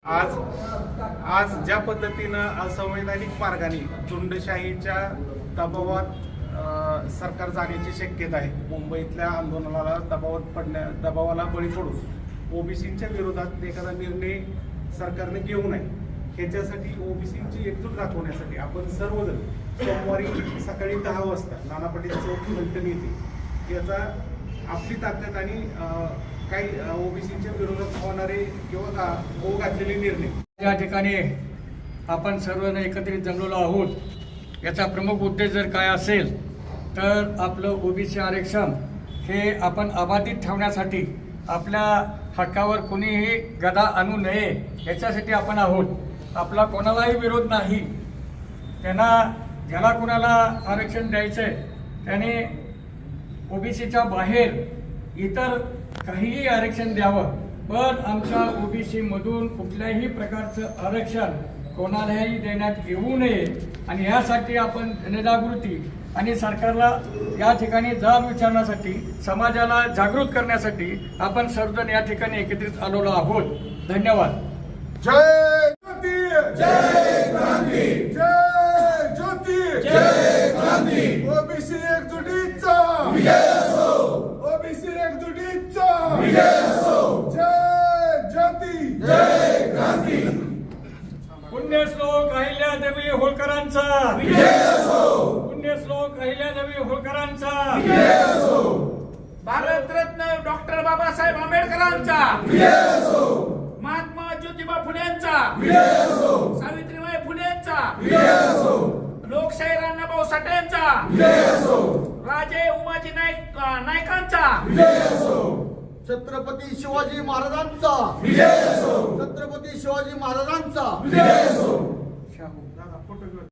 आज आज ज्या पद्धतीनं असंवैधानिक मार्गाने झुंडशाहीच्या दबावात सरकार जाण्याची शक्यता आहे, मुंबईतल्या आंदोलनाला दबावाला बळी पडून ओबीसींच्या विरोधात एखादा निर्णय सरकारने घेऊ नये, ह्याच्यासाठी ओबीसींची एकजूट दाखवण्यासाठी आपण सर्वजण सोमवारी सकाळी 10 वाजता नाना पाटील चौक फलटण येथे याचा आपली ताकद आणि काही ओबीसीच्या विरोधात होणारे किंवा होऊ घातलेले निर्णय या ठिकाणी आपण सर्वजण एकत्रित जमलेलो आहोत। याचा प्रमुख उद्देश जर काय असेल तर आपलं ओबीसी आरक्षण हे आपण अबाधित ठेवण्यासाठी, आपल्या हक्कावर कोणीही गदा आणू नये याच्यासाठी आपण आहोत। आपला कोणालाही विरोध नाही। ज्याला कोणाला आरक्षण द्यायचं आहे त्याने ओबीसीच्या बाहेर इतर काहीही आरक्षण द्यावं, पण आमच्या ओबीसी मधून कुठल्याही प्रकारचं आरक्षण कोणालाही देण्यात येऊ नये। आणि यासाठी आपण जनजागृती आणि सरकारला या ठिकाणी जाब विचारण्यासाठी, समाजाला जागृत करण्यासाठी आपण सर्वजण या ठिकाणी एकत्रित आलेलो आहोत। धन्यवाद। जय ज्योती, जय क्रांती, जय ज्योती, जय क्रांती। ओबीसी एकजुटीचा विजय असो, ओबीसी एकजुटीचा विजय असो। जय ज्योती, जय क्रांती। पुण्यश्लोक अहिल्यादेवी होळकरांचा विजय असो, पुण्यश्लोक अहिल्यादेवी होळकरांचा विजय असो। भारतरत्न डॉक्टर बाबासाहेब आंबेडकरांचा विजय असो, महात्मा ज्योतिबा फुलेंचा विजय असो, सावित्रीबाई फुलेंचा विजय असो, लोकशाही अण्णाभाऊ साठेंचा विजय असो, राजे उमाजी नाईकांचा विजय असो। छत्रपती शिवाजी महाराजांचा विजय असो, छत्रपती शिवाजी महाराजांचा विजय असो। दादा फोटो घेऊन